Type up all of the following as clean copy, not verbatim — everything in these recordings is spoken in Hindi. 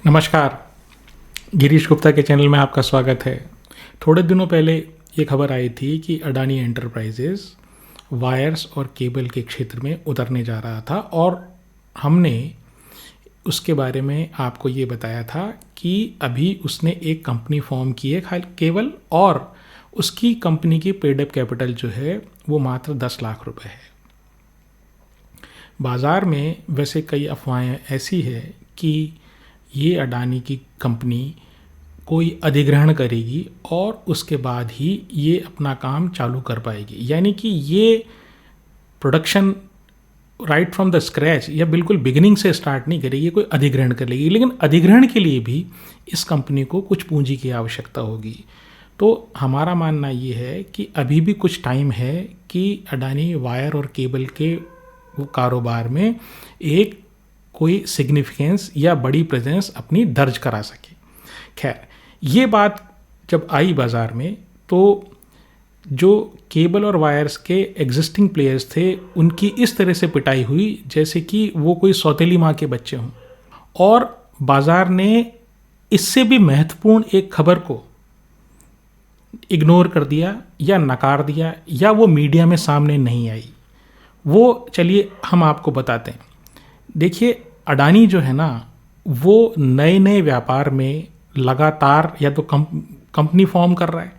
नमस्कार। गिरीश गुप्ता के चैनल में आपका स्वागत है। थोड़े दिनों पहले ये खबर आई थी कि अडानी एंटरप्राइजेस वायर्स और केबल के क्षेत्र में उतरने जा रहा था और हमने उसके बारे में आपको ये बताया था कि अभी उसने एक कंपनी फॉर्म की है केवल, और उसकी कंपनी की पेड अप कैपिटल जो है वो मात्र 10 लाख रुपए है। बाज़ार में वैसे कई अफवाहें ऐसी है कि ये अडानी की कंपनी कोई अधिग्रहण करेगी और उसके बाद ही ये अपना काम चालू कर पाएगी, यानी कि ये production right from the scratch या बिल्कुल बिगिनिंग से स्टार्ट नहीं करेगी, कोई अधिग्रहण कर लेगी। लेकिन अधिग्रहण के लिए भी इस कंपनी को कुछ पूंजी की आवश्यकता होगी। तो हमारा मानना ये है कि अभी भी कुछ टाइम है कि अडानी वायर और केबल के वो कारोबार में एक कोई सिग्निफिकेंस या बड़ी प्रेजेंस अपनी दर्ज करा सके। खैर, ये बात जब आई बाज़ार में तो जो केबल और वायर्स के एग्जिस्टिंग प्लेयर्स थे उनकी इस तरह से पिटाई हुई जैसे कि वो कोई सौतेली माँ के बच्चे हों, और बाज़ार ने इससे भी महत्वपूर्ण एक खबर को इग्नोर कर दिया या नकार दिया, या वो मीडिया में सामने नहीं आई। वो चलिए हम आपको बताते हैं। देखिए, अडानी जो है ना, वो नए नए व्यापार में लगातार या तो कंपनी फॉर्म कर रहा है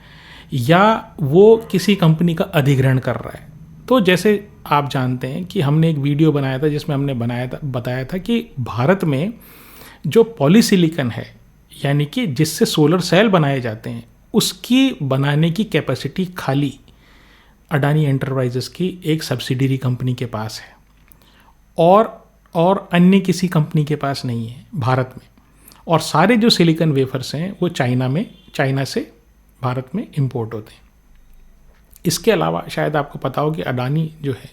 या वो किसी कंपनी का अधिग्रहण कर रहा है। तो जैसे आप जानते हैं कि हमने एक वीडियो बनाया था जिसमें हमने बताया था कि भारत में जो पॉलीसिलिकॉन है, यानी कि जिससे सोलर सेल बनाए जाते हैं, उसकी बनाने की कैपेसिटी खाली अडानी एंटरप्राइजेस की एक सब्सिडियरी कंपनी के पास है और अन्य किसी कंपनी के पास नहीं है भारत में। और सारे जो सिलिकॉन वेफर्स हैं वो चाइना से भारत में इंपोर्ट होते हैं। इसके अलावा शायद आपको पता हो कि अडानी जो है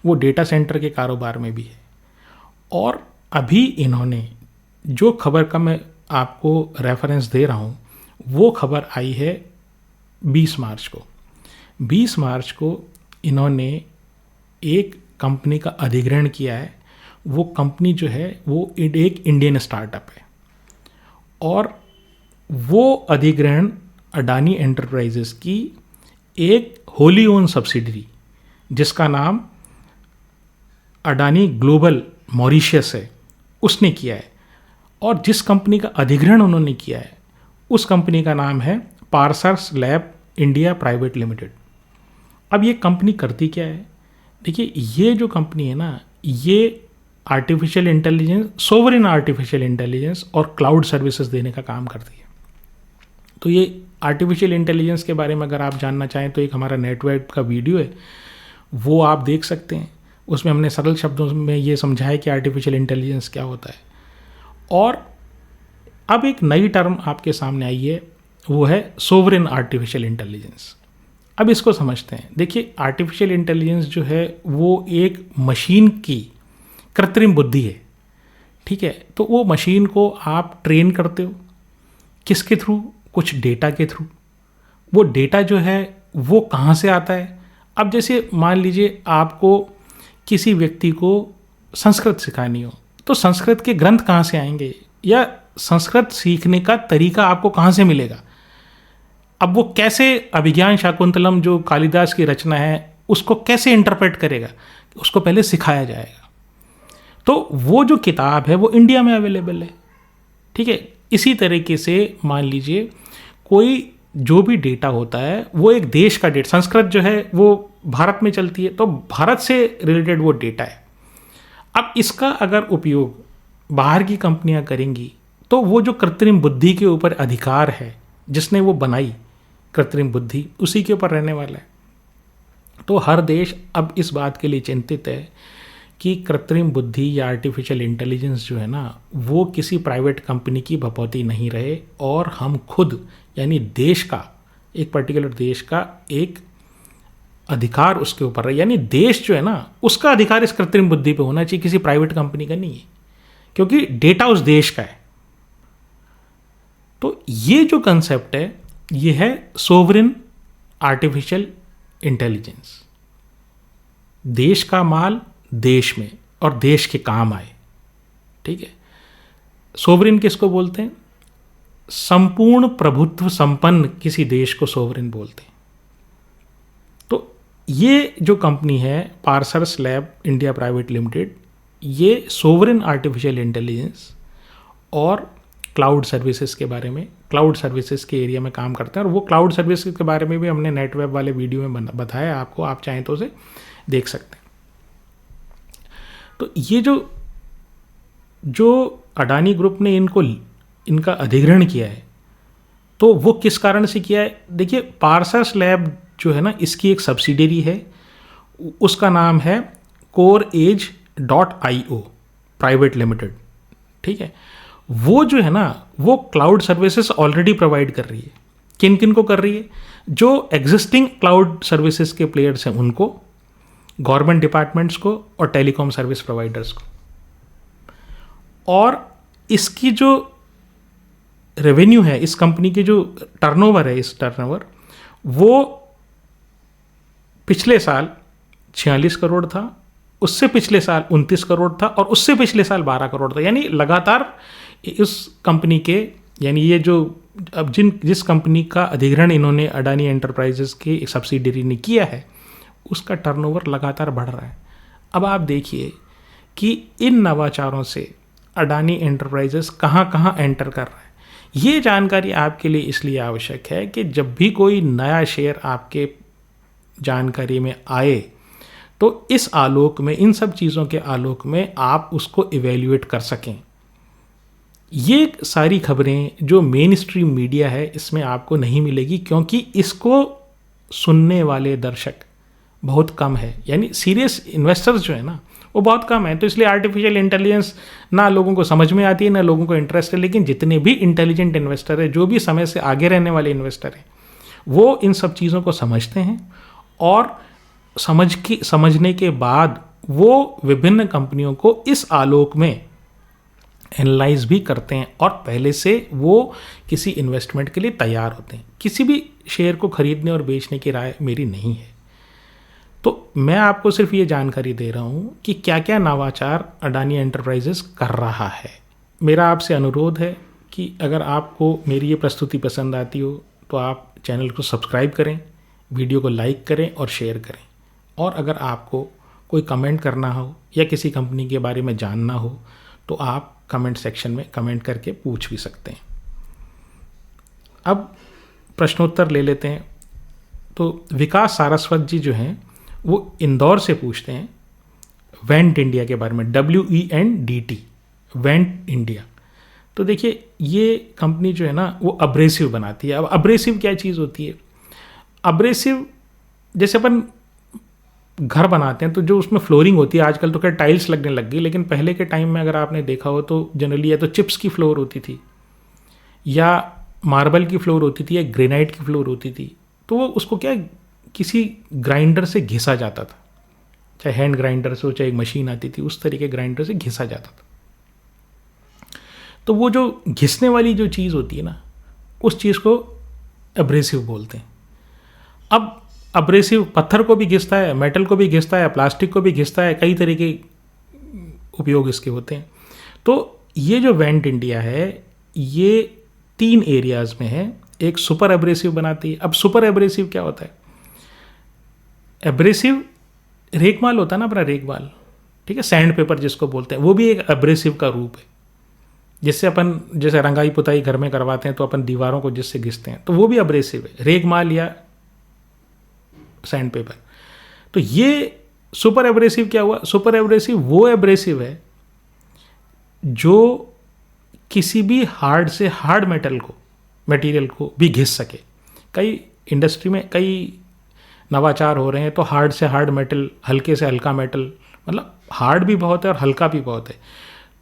वो डेटा सेंटर के कारोबार में भी है। और अभी इन्होंने जो खबर का मैं आपको रेफरेंस दे रहा हूँ वो खबर आई है 20 मार्च को। 20 मार्च को इन्होंने एक कंपनी का अधिग्रहण किया है। वो कंपनी जो है वो एक इंडियन स्टार्टअप है, और वो अधिग्रहण अडानी एंटरप्राइजेस की एक होली ओन सब्सिडरी जिसका नाम अडानी ग्लोबल मॉरिशस है, उसने किया है। और जिस कंपनी का अधिग्रहण उन्होंने किया है उस कंपनी का नाम है parsers lab India private limited. अब ये कंपनी करती क्या है? देखिए, ये जो कंपनी है ना, ये artificial intelligence, sovereign artificial intelligence और क्लाउड सर्विसेज देने का काम करती है। तो ये आर्टिफिशियल इंटेलिजेंस के बारे में अगर आप जानना चाहें तो एक हमारा नेटवर्क का वीडियो है, वो आप देख सकते हैं। उसमें हमने सरल शब्दों में ये समझाया कि आर्टिफिशियल इंटेलिजेंस क्या होता है। और अब एक नई टर्म आपके सामने आई है, वो है सोवरेन आर्टिफिशियल इंटेलिजेंस। अब इसको समझते हैं। देखिए, आर्टिफिशियल इंटेलिजेंस जो है वो एक मशीन की कृत्रिम बुद्धि है, ठीक है। तो वो मशीन को आप ट्रेन करते हो किसके थ्रू? कुछ डेटा के थ्रू। वो डेटा जो है वो कहाँ से आता है? अब जैसे मान लीजिए आपको किसी व्यक्ति को संस्कृत सिखानी हो, तो संस्कृत के ग्रंथ कहाँ से आएंगे, या संस्कृत सीखने का तरीका आपको कहाँ से मिलेगा? अब वो कैसे अभिज्ञान शाकुंतलम जो कालिदास की रचना है उसको कैसे इंटरप्रेट करेगा? उसको पहले सिखाया जाएगा। तो वो जो किताब है वो इंडिया में अवेलेबल है, ठीक है। इसी तरीके से मान लीजिए कोई जो भी डेटा होता है वो एक देश का डेटा, संस्कृत जो है वो भारत में चलती है, तो भारत से रिलेटेड वो डेटा है। अब इसका अगर उपयोग बाहर की कंपनियां करेंगी तो वो जो कृत्रिम बुद्धि के ऊपर अधिकार है, जिसने वो बनाई कृत्रिम बुद्धि, उसी के ऊपर रहने वाला है। तो हर देश अब इस बात के लिए चिंतित है कि कृत्रिम बुद्धि या आर्टिफिशियल इंटेलिजेंस जो है ना, वो किसी प्राइवेट कंपनी की भपौती नहीं रहे, और हम खुद यानी देश का, एक पर्टिकुलर देश का एक अधिकार उसके ऊपर रहे। यानी देश जो है ना, उसका अधिकार इस कृत्रिम बुद्धि पे होना चाहिए, किसी प्राइवेट कंपनी का नहीं है, क्योंकि डेटा उस देश का है। तो ये जो कंसेप्ट है ये है सोवरेन आर्टिफिशियल इंटेलिजेंस। देश का माल देश में और देश के काम आए, ठीक है। सोवरिन किसको बोलते हैं? संपूर्ण प्रभुत्व संपन्न किसी देश को सोवरिन बोलते हैं। तो ये जो कंपनी है parsers lab India private limited, ये सोवरिन आर्टिफिशियल इंटेलिजेंस और क्लाउड सर्विसेज के बारे में, क्लाउड सर्विसेज के एरिया में काम करते हैं। और वो क्लाउड सर्विसेज के बारे में भी हमने नेटवेब वाले वीडियो में बताया आपको, आप चाहें तो उसे देख सकते हैं। तो ये जो अडानी ग्रुप ने इनका अधिग्रहण किया है, तो वो किस कारण से किया है? देखिए, पार्सर्स लैब जो है ना, इसकी एक सब्सिडियरी है, उसका नाम है CoreEdge.io प्राइवेट लिमिटेड। ठीक है, वो जो है ना, वो क्लाउड सर्विसेज ऑलरेडी प्रोवाइड कर रही है। किन किन को कर रही है? जो एग्जिस्टिंग क्लाउड सर्विसेज के प्लेयर्स हैं उनको, गवर्नमेंट डिपार्टमेंट्स को और टेलीकॉम सर्विस प्रोवाइडर्स को। और इसकी जो रेवेन्यू है, इस कंपनी की जो टर्नओवर है, इस टर्नओवर वो पिछले साल 46 करोड़ था, उससे पिछले साल 29 करोड़ था और उससे पिछले साल 12 करोड़ था। यानी लगातार इस कंपनी के, यानी ये जो अब जिस कंपनी का अधिग्रहण इन्होंने अडानी एंटरप्राइजेस की एक सब्सिडियरी ने किया है, उसका टर्नओवर लगातार बढ़ रहा है। अब आप देखिए कि इन नवाचारों से अडानी एंटरप्राइजेस कहाँ कहाँ एंटर कर रहा है। ये जानकारी आपके लिए इसलिए आवश्यक है कि जब भी कोई नया शेयर आपके जानकारी में आए, तो इस आलोक में, इन सब चीज़ों के आलोक में आप उसको इवेल्युएट कर सकें। ये सारी खबरें जो मेन स्ट्रीम मीडिया है इसमें आपको नहीं मिलेगी, क्योंकि इसको सुनने वाले दर्शक बहुत कम है। यानी सीरियस इन्वेस्टर्स जो है ना, वो बहुत कम है। तो इसलिए आर्टिफिशियल इंटेलिजेंस ना लोगों को समझ में आती है, ना लोगों को इंटरेस्ट है। लेकिन जितने भी इंटेलिजेंट इन्वेस्टर है, जो भी समय से आगे रहने वाले इन्वेस्टर हैं, वो इन सब चीज़ों को समझते हैं और समझने के बाद वो विभिन्न कंपनियों को इस आलोक में एनालाइज भी करते हैं और पहले से वो किसी इन्वेस्टमेंट के लिए तैयार होते हैं। किसी भी शेयर को खरीदने और बेचने की राय मेरी नहीं है। तो मैं आपको सिर्फ ये जानकारी दे रहा हूँ कि क्या क्या नवाचार अडानी एंटरप्राइजेस कर रहा है। मेरा आपसे अनुरोध है कि अगर आपको मेरी ये प्रस्तुति पसंद आती हो तो आप चैनल को सब्सक्राइब करें, वीडियो को लाइक करें और शेयर करें। और अगर आपको कोई कमेंट करना हो या किसी कंपनी के बारे में जानना हो तो आप कमेंट सेक्शन में कमेंट करके पूछ भी सकते हैं। अब प्रश्नोत्तर ले लेते हैं। तो विकास सारस्वत जी जो हैं वो इंदौर से पूछते हैं वेंट इंडिया के बारे में, WENDT, वेंट इंडिया। तो देखिए, ये कंपनी जो है ना वो अब्रेसिव बनाती है। अब अब्रेसिव क्या चीज़ होती है? अब्रेसिव, जैसे अपन घर बनाते हैं तो जो उसमें फ्लोरिंग होती है, आजकल तो क्या टाइल्स लगने लग गई, लेकिन पहले के टाइम में अगर आपने देखा हो तो जनरली या तो चिप्स की फ्लोर होती थी या मार्बल की फ्लोर होती थी या ग्रेनाइट की फ्लोर होती थी। तो वो उसको क्या किसी ग्राइंडर से घिसा जाता था, चाहे हैंड ग्राइंडर से हो चाहे एक मशीन आती थी, उस तरीके ग्राइंडर से घिसा जाता था। तो वो जो घिसने वाली जो चीज़ होती है ना, उस चीज़ को एब्रेसिव बोलते हैं। अब अब्रेसिव पत्थर को भी घिसता है, मेटल को भी घिसता है, प्लास्टिक को भी घिसता है, कई तरह के उपयोग इसके होते हैं। तो ये जो वेंट इंडिया है ये 3 एरियाज़ में है। एक सुपर एब्रेसिव बनाती है। अब सुपर एब्रेसिव क्या होता है? एब्रेसिव रेगमाल होता है ना, अपना रेगमाल, ठीक है, सैंड पेपर जिसको बोलते हैं, वो भी एक एब्रेसिव का रूप है। जिससे अपन, जैसे रंगाई पुताई घर में करवाते हैं तो अपन दीवारों को जिससे घिसते हैं, तो वो भी एब्रेसिव है, रेगमाल या सैंड पेपर। तो ये सुपर एब्रेसिव क्या हुआ? सुपर एब्रेसिव वो एब्रेसिव है जो किसी भी हार्ड से हार्ड मटेरियल को भी घिस सके। कई इंडस्ट्री में कई नवाचार हो रहे हैं, तो हार्ड से हार्ड मेटल, हल्के से हल्का मेटल, मतलब हार्ड भी बहुत है और हल्का भी बहुत है।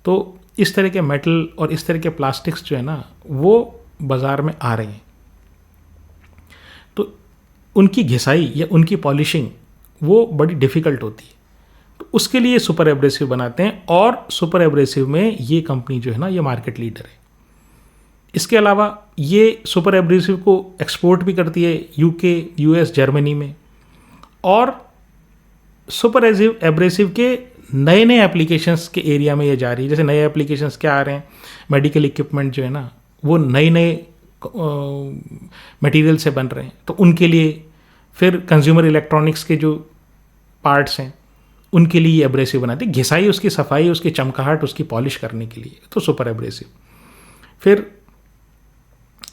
तो इस तरह के मेटल और इस तरह के प्लास्टिक्स जो है ना वो बाज़ार में आ रहे हैं। तो उनकी घिसाई या उनकी पॉलिशिंग वो बड़ी डिफ़िकल्ट होती है। तो उसके लिए सुपर एब्रेसिव बनाते हैं और सुपर एब्रेसिव में ये कंपनी जो है ना ये मार्केट लीडर है। इसके अलावा ये सुपर एब्रेसिव को एक्सपोर्ट भी करती है UK, US, जर्मनी में। और सुपर एब्रेसिव के नए नए एप्लीकेशंस के एरिया में ये जा रही है। जैसे नए एप्लीकेशंस क्या आ रहे हैं, मेडिकल इक्विपमेंट जो है ना वो नए नए मटेरियल से बन रहे हैं, तो उनके लिए फिर कंज्यूमर इलेक्ट्रॉनिक्स के जो पार्ट्स हैं उनके लिए ये एब्रेसिव बनाते हैं। घिसाई, उसकी सफाई, उसकी चमकाहट, उसकी पॉलिश करने के लिए तो सुपर एब्रेसिव। फिर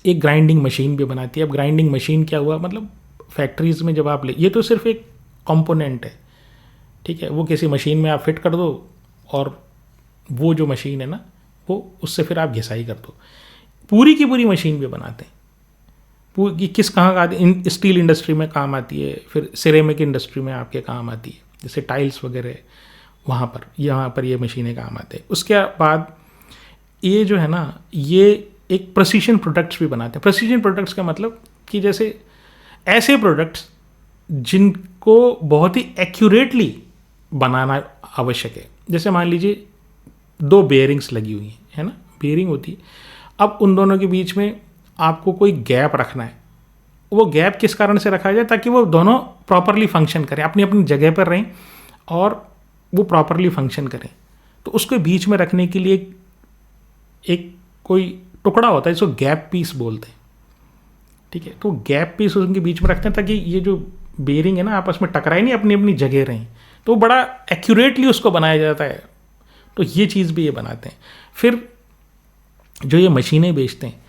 एक ग्राइंडिंग मशीन भी बनाती है। अब ग्राइंडिंग मशीन क्या हुआ, मतलब फैक्ट्रीज में जब आप ये तो सिर्फ एक कंपोनेंट है, ठीक है, वो किसी मशीन में आप फिट कर दो और वो जो मशीन है ना वो उससे फिर आप घिसाई कर दो। पूरी की पूरी मशीन भी बनाते हैं। पूरी किस कहाँ का आती, स्टील इंडस्ट्री में काम आती है, फिर सिरेमिक इंडस्ट्री में आपके काम आती है, जैसे टाइल्स वगैरह, वहाँ पर ये मशीनें काम आते हैं। उसके बाद ये जो है ना ये एक प्रेसिशन प्रोडक्ट्स भी बनाते हैं। प्रेसिशन प्रोडक्ट्स का मतलब कि जैसे ऐसे प्रोडक्ट्स जिनको बहुत ही एक्यूरेटली बनाना आवश्यक है। जैसे मान लीजिए 2 बेयरिंग्स लगी हुई हैं, है ना, बेयरिंग होती है। अब उन दोनों के बीच में आपको कोई गैप रखना है। वो गैप किस कारण से रखा जाए, ताकि वो दोनों प्रॉपरली फंक्शन करें, अपनी अपनी जगह पर रहें और वो प्रॉपरली फंक्शन करें। तो उसके बीच में रखने के लिए एक कोई टुकड़ा होता है जिसको गैप पीस बोलते हैं, ठीक है। तो गैप पीस उनके बीच में रखते हैं ताकि ये जो बेयरिंग है ना आपस में टकराए नहीं, अपनी अपनी जगह रहें। तो बड़ा एक्यूरेटली उसको बनाया जाता है। तो ये चीज़ भी ये बनाते हैं। फिर जो ये मशीनें बेचते हैं,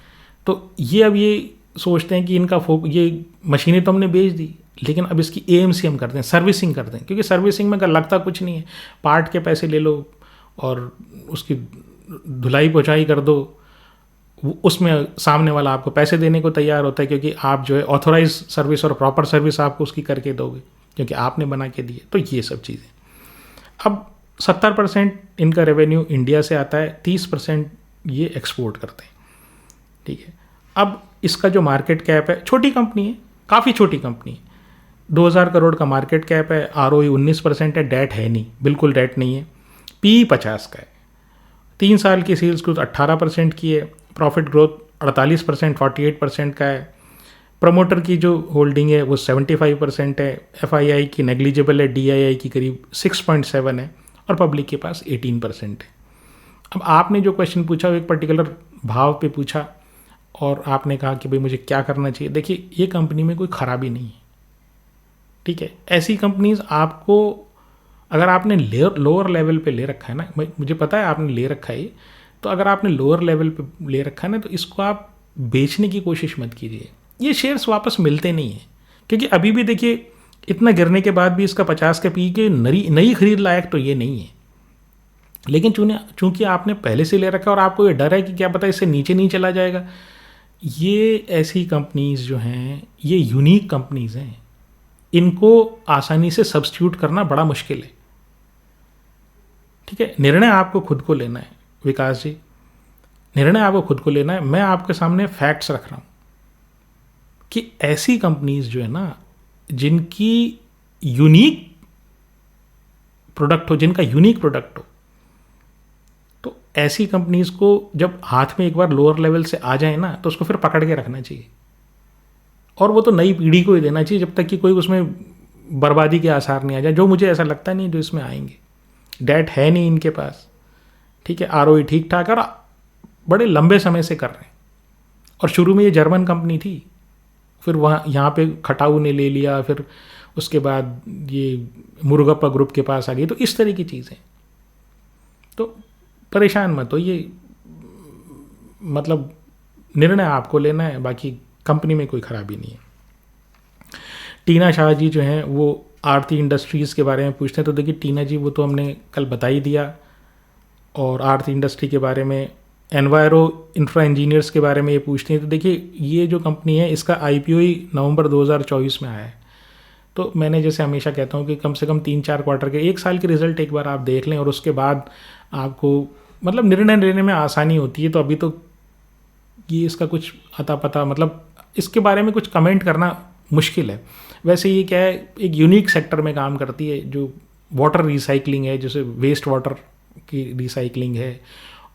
तो ये अब ये सोचते हैं कि इनका ये मशीनें तो हमने बेच दी, लेकिन अब इसकी AMC हम करते हैं, सर्विसिंग करते हैं। क्योंकि सर्विसिंग में लगता कुछ नहीं है, पार्ट के पैसे ले लो और उसकी धुलाई पोछाई कर दो, उसमें सामने वाला आपको पैसे देने को तैयार होता है, क्योंकि आप जो है ऑथोराइज सर्विस और प्रॉपर सर्विस आपको उसकी करके दोगे, क्योंकि आपने बना के दिए। तो ये सब चीज़ें। अब 70% इनका रेवेन्यू इंडिया से आता है, 30% ये एक्सपोर्ट करते हैं, ठीक है। अब इसका जो मार्केट कैप है, छोटी कंपनी है, काफ़ी छोटी कंपनी है, 2000 करोड़ का मार्केट कैप है, ROE 19% है, डेट है नहीं, बिल्कुल डेट नहीं है, PE 50 का है, 3 साल की सेल्स ग्रोथ 18% की है, प्रॉफिट ग्रोथ 48%, 48% का है, प्रमोटर की जो होल्डिंग है वो 75% है, FII की नेग्लिजिबल है, DII की करीब 6.7 है और पब्लिक के पास 18% है। अब आपने जो क्वेश्चन पूछा वो एक पर्टिकुलर भाव पे पूछा और आपने कहा कि भाई मुझे क्या करना चाहिए। देखिए, ये कंपनी में कोई खराबी नहीं है, ठीक है। ऐसी कंपनीज आपको, अगर आपने लोअर लेवल पे ले रखा है ना, मुझे पता है आपने ले रखा है, तो अगर आपने लोअर लेवल पे ले रखा है ना, तो इसको आप बेचने की कोशिश मत कीजिए। ये शेयर्स वापस मिलते नहीं हैं, क्योंकि अभी भी देखिए इतना गिरने के बाद भी इसका 50 के PE के नई खरीद लायक तो ये नहीं है। लेकिन चूंकि आपने पहले से ले रखा और आपको ये डर है कि क्या पता इससे नीचे नहीं चला जाएगा, ये ऐसी कंपनीज जो हैं ये यूनिक कंपनीज हैं, इनको आसानी से सब्स्टिट्यूट करना बड़ा मुश्किल है, ठीक है। निर्णय आपको खुद को लेना है विकास जी, निर्णय आपको खुद को लेना है। मैं आपके सामने फैक्ट्स रख रहा हूँ कि ऐसी कंपनीज जो है ना जिनकी यूनिक प्रोडक्ट हो, जिनका यूनिक प्रोडक्ट हो, तो ऐसी कंपनीज को जब हाथ में एक बार लोअर लेवल से आ जाए ना, तो उसको फिर पकड़ के रखना चाहिए और वो तो नई पीढ़ी को ही देना चाहिए, जब तक कि कोई उसमें बर्बादी के आसार नहीं आ जाए, जो मुझे ऐसा लगता नहीं जो इसमें आएंगे। डेट है नहीं इनके पास, ठीक है, ROE ठीक ठाक है और बड़े लंबे समय से कर रहे हैं। और शुरू में ये जर्मन कंपनी थी, फिर वहाँ यहाँ पे खटाऊ ने ले लिया, फिर उसके बाद ये मुरुगप्पा ग्रुप के पास आ गई। तो इस तरह की चीज़ें, तो परेशान मत हो, ये मतलब निर्णय आपको लेना है, बाकी कंपनी में कोई खराबी नहीं है। टीना शाह जी जो हैं वो आरती इंडस्ट्रीज़ के बारे में पूछते हैं, तो देखिए टीना जी वो तो हमने कल बता ही दिया, और आरती इंडस्ट्री के बारे में, एनवायरो इंफ्रा इंजीनियर्स के बारे में ये पूछते हैं। तो देखिए ये जो कंपनी है इसका IPO ही नवंबर 2024 में आया है। तो मैंने जैसे हमेशा कहता हूँ कि कम से कम 3-4 क्वार्टर के, 1 साल के रिजल्ट एक बार आप देख लें और उसके बाद आपको मतलब निर्णय लेने में आसानी होती है। तो अभी तो ये इसका कुछ अता पता, मतलब इसके बारे में कुछ कमेंट करना मुश्किल है। वैसे ये क्या है, एक यूनिक सेक्टर में काम करती है जो वाटर रिसाइकलिंग है, जैसे वेस्ट वाटर की रिसाइकलिंग है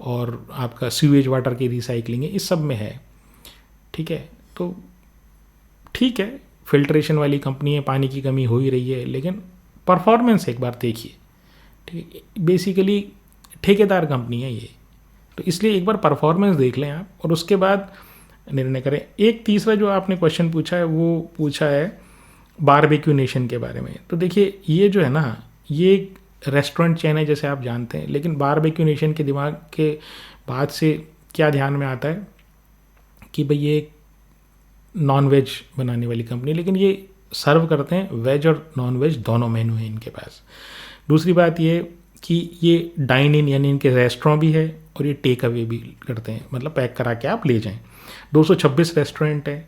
और आपका सीवेज वाटर की रिसाइकलिंग है, इस सब में है, ठीक है। तो ठीक है, फिल्ट्रेशन वाली कंपनी है, पानी की कमी हो ही रही है, लेकिन परफॉर्मेंस एक बार देखिए, ठीक, बेसिकली ठेकेदार कंपनी है ये। तो इसलिए एक बार परफॉर्मेंस देख लें आप और उसके बाद निर्णय करें। एक तीसरा जो आपने क्वेश्चन पूछा है वो पूछा है बारबेक्यू नेशन के बारे में। तो देखिए ये जो है ना, ये एक रेस्टोरेंट चेन है जैसे आप जानते हैं, लेकिन बारबेक्यू नेशन के दिमाग के बाद से क्या ध्यान में आता है कि भाई ये नॉन वेज बनाने वाली कंपनी, लेकिन ये सर्व करते हैं वेज और नॉन वेज दोनों मेनू है इनके पास। दूसरी बात ये कि ये डाइन इन यानी इनके रेस्टोरेंट भी है और ये टेक अवे भी करते हैं, मतलब पैक करा के आप ले जाएं। 226 रेस्टोरेंट है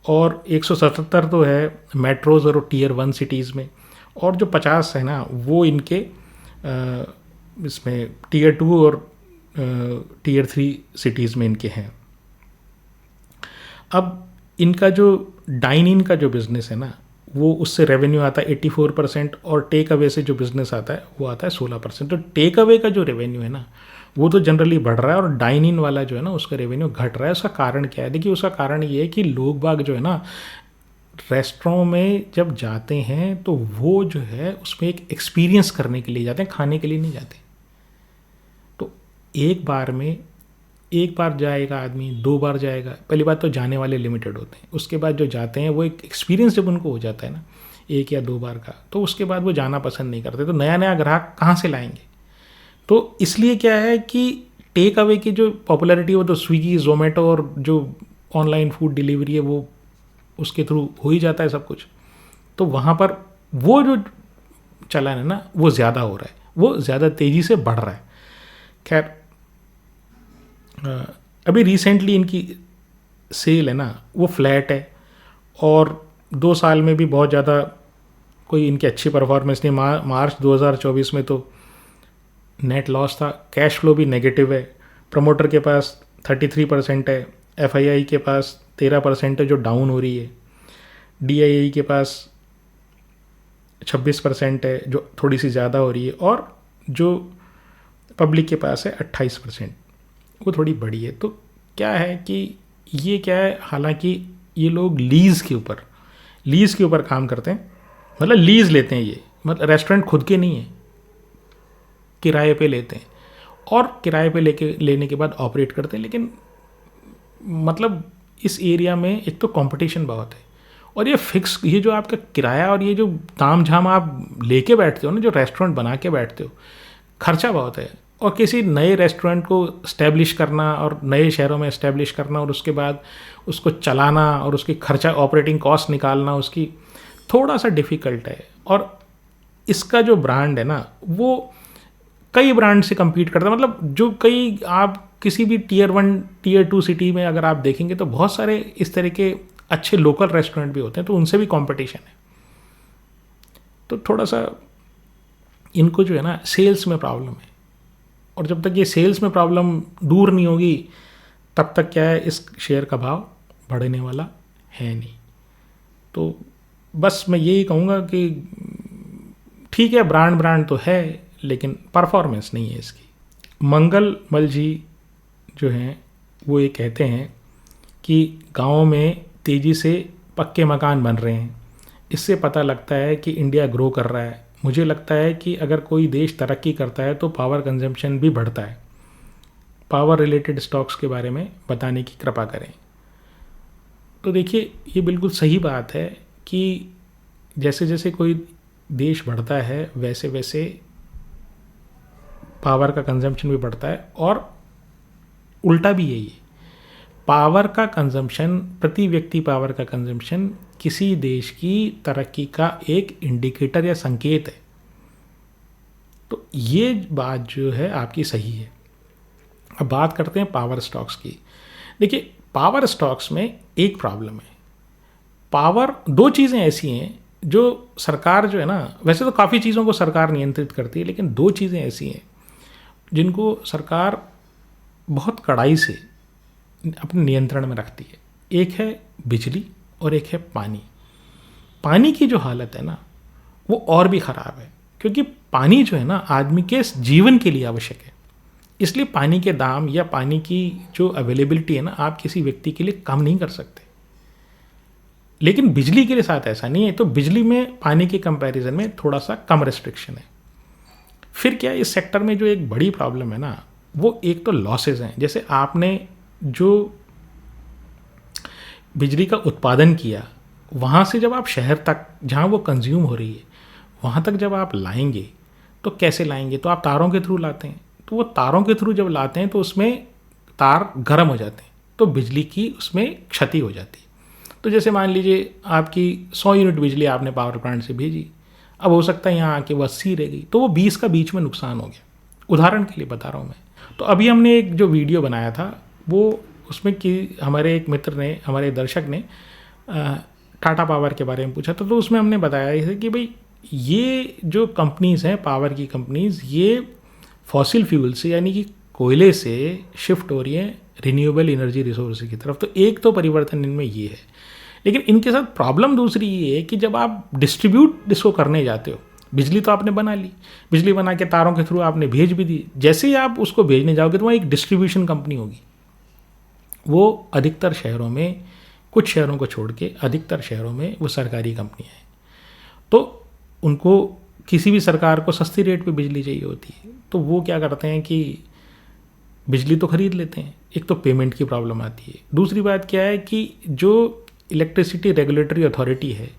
और 177 तो है मेट्रोज़ और टीयर 1 सिटीज़ में, और जो 50 है ना वो इनके इसमें टीयर 2 और टीयर 3 सिटीज़ में इनके हैं। अब इनका जो डाइन इन का जो बिज़नेस है ना वो उससे रेवेन्यू आता है 84% और टेक अवे से जो बिज़नेस आता है वो आता है 16%। तो टेक अवे का जो रेवेन्यू है ना वो तो जनरली बढ़ रहा है और डाइन इन वाला जो है ना उसका रेवेन्यू घट रहा है। उसका कारण क्या है? देखिए उसका कारण ये है कि लोग बाग जो है ना रेस्टोरेंट में जब जाते हैं तो वो जो है उसमें एक एक्सपीरियंस करने के लिए जाते हैं, खाने के लिए नहीं जाते। तो एक बार जाएगा आदमी, 2 बार जाएगा, पहली बात तो जाने वाले लिमिटेड होते हैं, उसके बाद जो जाते हैं वो एक एक्सपीरियंस जब उनको हो जाता है ना 1 या 2 बार का, तो उसके बाद वो जाना पसंद नहीं करते। तो नया नया ग्राहक कहाँ से लाएंगे? तो इसलिए क्या है कि टेक अवे की जो पॉपुलैरिटी है वो तो स्विगी, जोमेटो और जो ऑनलाइन फूड डिलीवरी है वो उसके थ्रू हो ही जाता है सब कुछ। तो वहाँ पर वो जो चलन है ना वो ज़्यादा हो रहा है, वो ज़्यादा तेज़ी से बढ़ रहा है। खैर अभी रिसेंटली इनकी सेल है ना वो फ्लैट है और 2 साल में भी बहुत ज़्यादा कोई इनकी अच्छी परफॉर्मेंस नहीं। मार्च 2024 में तो नेट लॉस था, कैश फ्लो भी नेगेटिव है, प्रमोटर के पास 33% है, एफआईआई के पास 13% है जो डाउन हो रही है, डीआईआई के पास 26% है जो थोड़ी सी ज़्यादा हो रही है, और जो पब्लिक के पास है 28% वो थोड़ी बड़ी है। तो क्या है कि ये क्या है, हालांकि ये लोग लीज़ के ऊपर काम करते हैं, मतलब लीज़ लेते हैं ये, मतलब रेस्टोरेंट खुद के नहीं है, किराए पे लेते हैं और किराए पे लेने के बाद ऑपरेट करते हैं। लेकिन मतलब इस एरिया में एक तो कंपटीशन बहुत है और ये जो आपका किराया और ये जो ताम झाम आप लेके बैठते हो ना, जो रेस्टोरेंट बना के बैठते हो, खर्चा बहुत है। और किसी नए रेस्टोरेंट को इस्टेब्लिश करना और नए शहरों में इस्टेब्लिश करना और उसके बाद उसको चलाना और उसकी खर्चा ऑपरेटिंग कॉस्ट निकालना उसकी थोड़ा सा डिफ़िकल्ट है। और इसका जो ब्रांड है ना वो कई ब्रांड से compete करता है, मतलब जो कई आप किसी भी टीयर 1 टीयर 2 सिटी में अगर आप देखेंगे तो बहुत सारे इस तरह के अच्छे लोकल रेस्टोरेंट भी होते हैं, तो उनसे भी कंपटीशन है। तो थोड़ा सा इनको जो है ना सेल्स में प्रॉब्लम है, और जब तक ये सेल्स में प्रॉब्लम दूर नहीं होगी तब तक क्या है, इस शेयर का भाव बढ़ने वाला है नहीं। तो बस मैं यही कहूँगा कि ठीक है, ब्रांड तो है लेकिन परफॉर्मेंस नहीं है इसकी। मंगल मल जी जो हैं वो ये कहते हैं कि गाँव में तेज़ी से पक्के मकान बन रहे हैं, इससे पता लगता है कि इंडिया ग्रो कर रहा है। मुझे लगता है कि अगर कोई देश तरक्की करता है तो पावर कंजम्पशन भी बढ़ता है। पावर रिलेटेड स्टॉक्स के बारे में बताने की कृपा करें। तो देखिए ये बिल्कुल सही बात है कि जैसे जैसे कोई देश बढ़ता है वैसे वैसे पावर का कंजम्पशन भी बढ़ता है, और उल्टा भी यही है। पावर का कंजम्पशन, प्रति व्यक्ति पावर का कंजम्पशन किसी देश की तरक्की का एक इंडिकेटर या संकेत है। तो ये बात जो है आपकी सही है। अब बात करते हैं पावर स्टॉक्स की। देखिए पावर स्टॉक्स में एक प्रॉब्लम है। दो चीज़ें ऐसी हैं जो सरकार जो है ना, वैसे तो काफ़ी चीज़ों को सरकार नियंत्रित करती है, लेकिन 2 चीज़ें ऐसी हैं जिनको सरकार बहुत कड़ाई से अपने नियंत्रण में रखती है। एक है बिजली और एक है पानी। पानी की जो हालत है ना वो और भी ख़राब है, क्योंकि पानी जो है ना आदमी के जीवन के लिए आवश्यक है। इसलिए पानी के दाम या पानी की जो अवेलेबिलिटी है ना आप किसी व्यक्ति के लिए कम नहीं कर सकते। लेकिन बिजली के लिए साथ ऐसा नहीं है। तो बिजली में पानी के कंपैरिजन में थोड़ा सा कम रेस्ट्रिक्शन है। फिर क्या है, इस सेक्टर में जो एक बड़ी प्रॉब्लम है ना, वो एक तो लॉसेज हैं। जैसे आपने जो बिजली का उत्पादन किया, वहाँ से जब आप शहर तक जहाँ वो कंज्यूम हो रही है वहाँ तक जब आप लाएंगे तो कैसे लाएंगे? तो आप तारों के थ्रू लाते हैं। तो वो तारों के थ्रू जब लाते हैं तो उसमें तार गर्म हो जाते हैं, तो बिजली की उसमें क्षति हो जाती है। तो जैसे मान लीजिए आपकी 100 यूनिट बिजली आपने पावर प्लांट से भेजी, अब हो सकता है यहाँ आके वो 80 रह गई, तो वो 20 का बीच में नुकसान हो गया। उदाहरण के लिए बता रहा हूँ मैं। तो अभी हमने एक जो वीडियो बनाया था वो उसमें कि हमारे एक मित्र ने, हमारे दर्शक ने टाटा पावर के बारे में पूछा था। तो उसमें हमने बताया कि भाई ये जो कंपनीज़ हैं, पावर की कंपनीज़, ये फॉसिल फ्यूल से यानी कि कोयले से शिफ्ट हो रही है रिन्यूएबल एनर्जी रिसोर्स की तरफ। तो एक तो परिवर्तन इनमें ये है, लेकिन इनके साथ प्रॉब्लम दूसरी ये है कि जब आप डिस्ट्रीब्यूट इसको करने जाते हो, बिजली तो आपने बना ली, बिजली बना के तारों के थ्रू आपने भेज भी दी, जैसे ही आप उसको भेजने जाओगे तो वहाँ एक डिस्ट्रीब्यूशन कंपनी होगी। वो अधिकतर शहरों में, कुछ शहरों को छोड़ के अधिकतर शहरों में वो सरकारी कंपनियाँ हैं। तो उनको किसी भी सरकार को सस्ती रेट पे बिजली चाहिए होती है, तो वो क्या करते हैं कि बिजली तो खरीद लेते हैं। एक तो पेमेंट की प्रॉब्लम आती है, दूसरी बात क्या है कि जो इलेक्ट्रिसिटी रेगुलेटरी अथॉरिटी है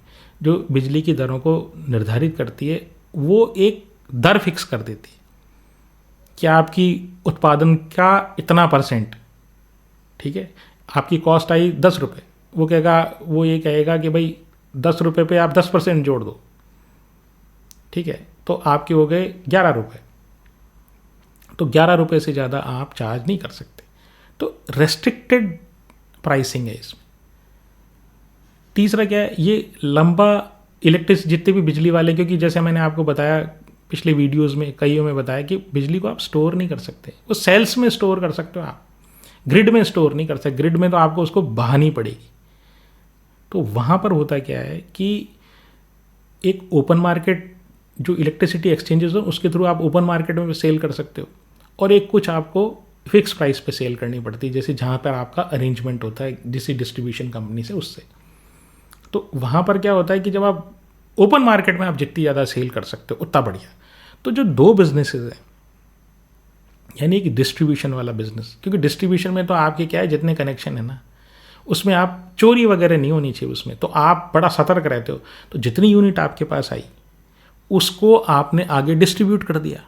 जो बिजली की दरों को निर्धारित करती है, वो एक दर फिक्स कर देती है कि आपकी उत्पादन का इतना %, ठीक है, आपकी कॉस्ट आई 10 रुपये, वो ये कहेगा कि भाई 10 रुपये पे आप 10% जोड़ दो, ठीक है, तो आपके हो गए 11 रुपये। तो 11 रुपये से ज़्यादा आप चार्ज नहीं कर सकते। तो रेस्ट्रिक्टेड प्राइसिंग है इसमें। तीसरा क्या है, ये लंबा इलेक्ट्रिक जितने भी बिजली वाले, क्योंकि जैसे मैंने आपको बताया पिछले वीडियोस में कईयों में बताया कि बिजली को आप स्टोर नहीं कर सकते। वो सेल्स में स्टोर कर सकते हो आप, ग्रिड में स्टोर नहीं कर सकते। ग्रिड में तो आपको उसको बहानी पड़ेगी। तो वहाँ पर होता क्या है कि एक ओपन मार्केट जो इलेक्ट्रिसिटी एक्सचेंजेस हो उसके थ्रू आप ओपन मार्केट में सेल कर सकते हो, और एक कुछ आपको फिक्स प्राइस पे सेल करनी पड़ती है, जैसे जहाँ पर आपका अरेंजमेंट होता है किसी डिस्ट्रीब्यूशन कंपनी से उससे। तो वहाँ पर क्या होता है कि जब आप ओपन मार्केट में आप जितनी ज़्यादा सेल कर सकते हो उतना बढ़िया। तो जो दो बिजनेसेस हैं, यानी कि डिस्ट्रीब्यूशन वाला बिजनेस, क्योंकि डिस्ट्रीब्यूशन में तो आपके क्या है, जितने कनेक्शन है ना उसमें आप चोरी वगैरह नहीं होनी चाहिए उसमें, तो आप बड़ा सतर्क रहते हो। तो जितनी यूनिट आपके पास आई उसको आपने आगे डिस्ट्रीब्यूट कर दिया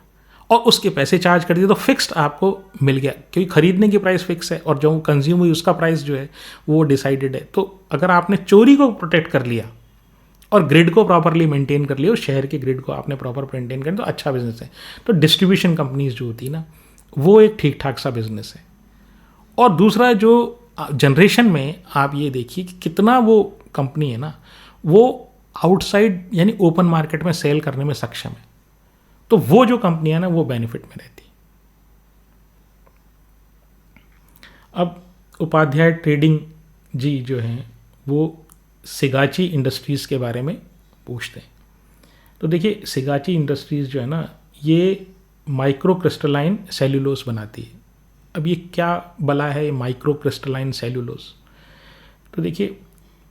और उसके पैसे चार्ज कर दिए, तो फिक्स्ड आपको मिल गया, क्योंकि खरीदने की प्राइस फिक्स है और जो कंज्यूम हुई उसका प्राइस जो है वो डिसाइडेड है। तो अगर आपने चोरी को प्रोटेक्ट कर लिया और ग्रिड को प्रॉपरली मेंटेन कर लिया, और शहर के ग्रिड को आपने प्रॉपर मेंटेन कर लिया, तो अच्छा बिजनेस है। तो डिस्ट्रीब्यूशन कंपनीज जो होती है ना, वो एक ठीक ठाक सा बिजनेस है। और दूसरा जो जनरेशन में आप ये देखिए कि कितना वो कंपनी है ना, वो आउटसाइड यानी ओपन मार्केट में सेल करने में सक्षम है। तो वो जो कंपनी है ना वो बेनिफिट में रहती है। अब उपाध्याय ट्रेडिंग जी जो हैं वो सिगाची इंडस्ट्रीज़ के बारे में पूछते हैं। तो देखिए, सिगाची इंडस्ट्रीज़ जो है ना, ये माइक्रो क्रिस्टलाइन सेल्यूलोस बनाती है। अब ये क्या बला है ये माइक्रो क्रिस्टलाइन सेल्यूलोस? तो देखिए,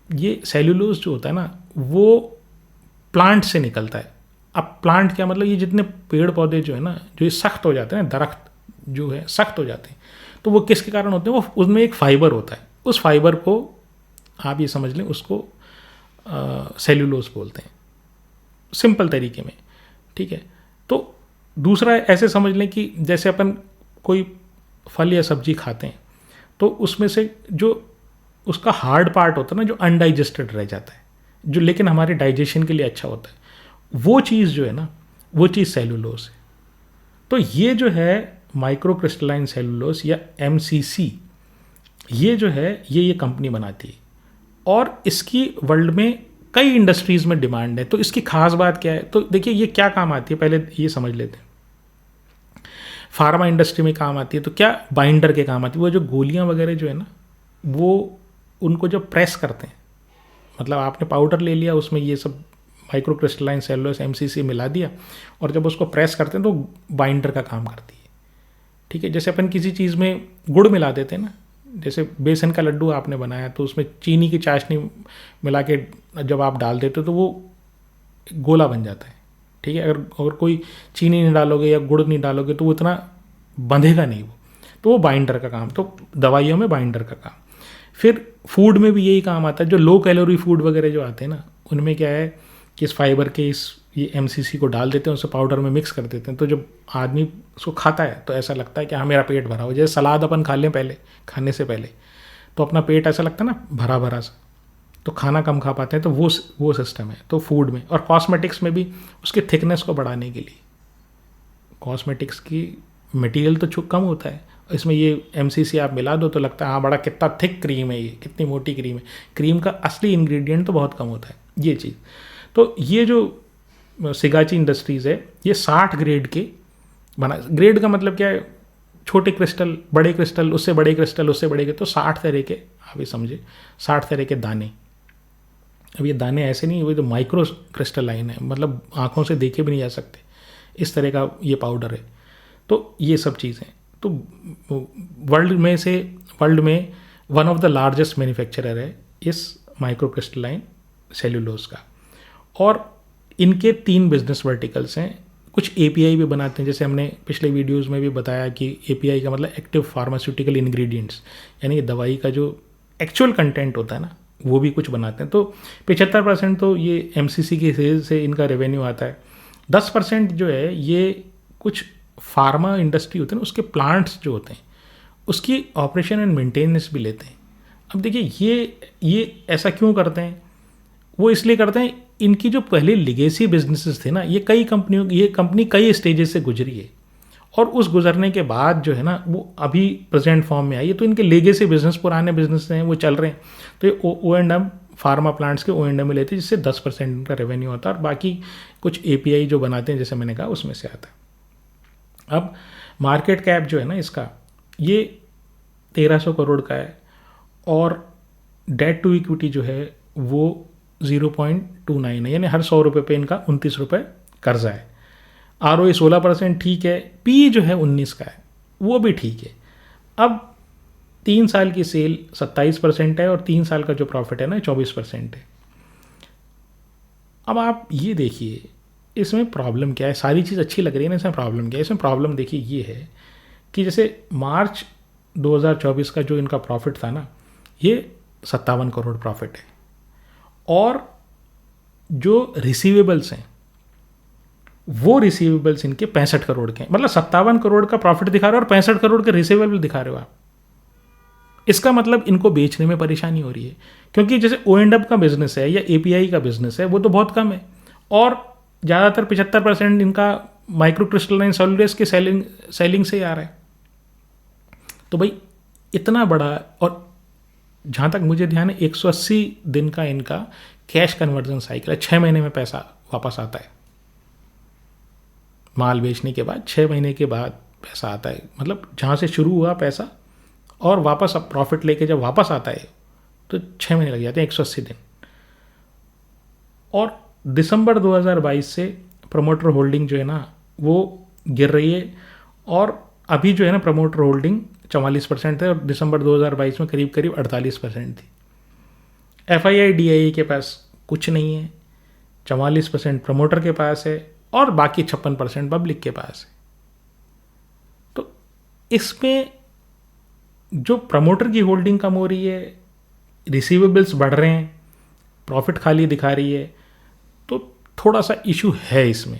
ये सेल्यूलोस जो होता है ना वो प्लांट से निकलता है। अब प्लांट क्या मतलब, ये जितने पेड़ पौधे जो है ना, जो ये सख्त हो जाते हैं ना, दरख्त जो है सख्त हो जाते हैं, तो वो किसके कारण होते हैं? वो उसमें एक फाइबर होता है, उस फाइबर को आप ये समझ लें उसको सेल्यूलोस बोलते हैं सिंपल तरीके में, ठीक है। तो दूसरा ऐसे समझ लें कि जैसे अपन कोई फल या सब्जी खाते हैं तो उसमें से जो उसका हार्ड पार्ट होता है ना, जो अनडाइजेस्टेड रह जाता है, जो लेकिन हमारे डाइजेशन के लिए अच्छा होता है, वो चीज़ जो है ना, वो चीज़ सेल्यूलोस है। तो ये जो है माइक्रो क्रिस्टलाइन सेल्यूलोस या MCC, ये जो है ये कंपनी बनाती है और इसकी वर्ल्ड में कई इंडस्ट्रीज़ में डिमांड है। तो इसकी खास बात क्या है? तो देखिए, ये क्या काम आती है पहले ये समझ लेते हैं। फार्मा इंडस्ट्री में काम आती है, तो क्या बाइंडर के काम आती है। वो जो गोलियां वगैरह जो है ना, वो उनको जब प्रेस करते हैं, मतलब आपने पाउडर ले लिया, उसमें ये सब माइक्रो क्रिस्टलाइन सेल्यूलोस MCC मिला दिया, और जब उसको प्रेस करते हैं तो बाइंडर का काम करती है, ठीक है। जैसे अपन किसी चीज़ में गुड़ मिला देते हैं ना, जैसे बेसन का लड्डू आपने बनाया तो उसमें चीनी की चाशनी मिला के जब आप डाल देते हो तो वो गोला बन जाता है, ठीक है। अगर कोई चीनी नहीं डालोगे या गुड़ नहीं डालोगे तो वो इतना बंधेगा नहीं वो, तो वो बाइंडर का काम। तो दवाइयों में बाइंडर का काम। फिर फूड में भी यही काम आता है। जो लो कैलोरी फूड वगैरह जो आते हैं ना, उनमें क्या है कि इस फाइबर के ये MCC को डाल देते हैं, उसे पाउडर में मिक्स कर देते हैं। तो जब आदमी उसको खाता है तो ऐसा लगता है कि हाँ मेरा पेट भरा हो। जैसे सलाद अपन खा लें पहले, खाने से पहले तो अपना पेट ऐसा लगता है ना भरा भरा सा, तो खाना कम खा पाते हैं। तो वो सिस्टम है तो फूड में। और कॉस्मेटिक्स में भी उसके थिकनेस को बढ़ाने के लिए कॉस्मेटिक्स की मटेरियल तो कम होता है, इसमें ये MCC आप मिला दो तो लगता है हाँ बड़ा कितना थिक क्रीम है, ये कितनी मोटी क्रीम है। क्रीम का असली इंग्रेडिएंट तो बहुत कम होता है ये चीज़। तो ये जो सिगाची इंडस्ट्रीज़ है ये 60 ग्रेड के ग्रेड का मतलब क्या है, छोटे क्रिस्टल, बड़े क्रिस्टल, उससे बड़े क्रिस्टल, उससे बड़े के, तो 60 तरह के, आप ये समझे 60 तरह के दाने। अब ये दाने ऐसे नहीं, वो तो माइक्रो क्रिस्टलाइन है, मतलब आँखों से देखे भी नहीं जा सकते, इस तरह का ये पाउडर है। तो ये सब चीज़ें तो वर्ल्ड में one of the largest manufacturer है इस माइक्रो क्रिस्टलाइन सेल्यूलोज का। और इनके 3 बिजनेस वर्टिकल्स हैं। कुछ API भी बनाते हैं, जैसे हमने पिछले वीडियोस में भी बताया कि API का मतलब एक्टिव फार्मास्यूटिकल इंग्रेडिएंट्स, यानी दवाई का जो एक्चुअल कंटेंट होता है ना, वो भी कुछ बनाते हैं। तो 75% तो ये MCC की सेल से इनका रेवेन्यू आता है। 10% जो है ये कुछ फार्मा इंडस्ट्री होते हैं ना, उसके प्लांट्स जो होते हैं उसकी ऑपरेशन एंड मेंटेनेंस भी लेते हैं। अब देखिए ये ऐसा क्यों करते हैं, वो इसलिए करते हैं, इनकी जो पहले लिगेसी बिजनेसेस थे ना, ये कंपनी कई स्टेजेस से गुजरी है, और उस गुजरने के बाद जो है ना वो अभी प्रेजेंट फॉर्म में आई है। तो इनके लेगेसी बिजनेस, पुराने बिजनेस हैं, वो चल रहे हैं। तो ये O&M फार्मा प्लांट्स के O&M में लेते हैं, जिससे 10% इनका रेवेन्यू आता है, और बाकी कुछ API जो बनाते हैं जैसे मैंने कहा उसमें से आता है। अब मार्केट कैप जो है ना इसका, ये 1300 करोड़ का है, और डेट टू इक्विटी जो है वो 0.29 है, यानी हर 100 रुपये पे इनका 29 रुपये कर्जा है। ROE 16% ठीक है। PE जो है 19 का है, वो भी ठीक है। अब 3 साल की सेल 27% है, और 3 साल का जो प्रॉफिट है ना 24% है। अब आप ये देखिए इसमें प्रॉब्लम क्या है। सारी चीज़ अच्छी लग रही है ना, इसमें प्रॉब्लम क्या है। इसमें प्रॉब्लम देखिए ये है कि जैसे मार्च 2024 का जो इनका प्रॉफिट था ना, ये 57 करोड़ प्रॉफिट है, और जो रिसीवेबल्स हैं वो रिसीवेबल्स इनके 65 करोड़ के हैं। मतलब 57 करोड़ का प्रॉफिट दिखा रहे हो और 65 करोड़ के रिसीवेबल दिखा रहे हो आप। इसका मतलब इनको बेचने में परेशानी हो रही है, क्योंकि जैसे O&M का बिजनेस है या API का बिजनेस है वो तो बहुत कम है, और ज़्यादातर 75% इनका माइक्रो क्रिस्टलाइन सॉलिड्स के सेलिंग से ही आ रहा है। तो भाई इतना बड़ा, और जहाँ तक मुझे ध्यान है 180 दिन का इनका कैश कन्वर्जन साइकिल है। 6 महीने में पैसा वापस आता है, माल बेचने के बाद 6 महीने के बाद पैसा आता है। मतलब जहाँ से शुरू हुआ पैसा और वापस अब प्रॉफिट लेके जब वापस आता है तो 6 महीने लग जाते हैं, 180 दिन। और दिसंबर 2022 से प्रमोटर होल्डिंग जो है ना वो गिर रही है, और अभी जो है ना प्रमोटर होल्डिंग 44% है, और दिसंबर 2022 में करीब 48% थी। FII DII के पास कुछ नहीं है, 44% प्रमोटर के पास है, और बाकी 56% पब्लिक के पास है। तो इसमें जो प्रमोटर की होल्डिंग कम हो रही है, रिसीवेबल्स बढ़ रहे हैं, प्रॉफिट खाली दिखा रही है, तो थोड़ा सा इशू है इसमें।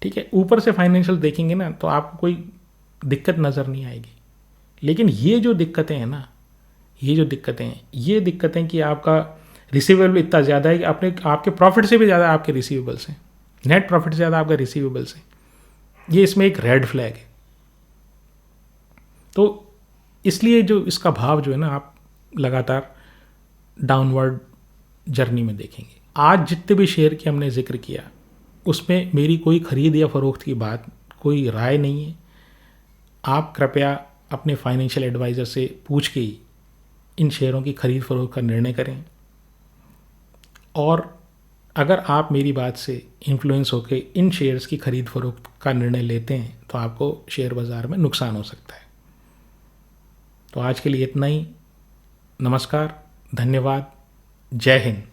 ठीक है, ऊपर से फाइनेंशियल देखेंगे ना तो आपको कोई दिक्कत नज़र नहीं आएगी, लेकिन ये जो दिक्कतें हैं ना, ये दिक्कतें कि आपका रिसीवेबल इतना ज़्यादा है कि आपके प्रॉफिट से भी ज़्यादा आपके रिसीवेबल्स हैं, नेट प्रॉफिट से ज़्यादा आपका रिसीवेबल्स हैं। ये इसमें एक रेड फ्लैग है। तो इसलिए जो इसका भाव जो है ना आप लगातार डाउनवर्ड जर्नी में देखेंगे। आज जितने भी शेयर की हमने जिक्र किया उसमें मेरी कोई ख़रीद या फ़रोख्त की बात, कोई राय नहीं है। आप कृपया अपने फाइनेंशियल एडवाइज़र से पूछ के ही इन शेयरों की खरीद फरोख्त का निर्णय करें। और अगर आप मेरी बात से इन्फ्लुएंस होकर इन शेयर्स की खरीद फरोख्त का निर्णय लेते हैं तो आपको शेयर बाज़ार में नुकसान हो सकता है। तो आज के लिए इतना ही। नमस्कार, धन्यवाद, जय हिंद।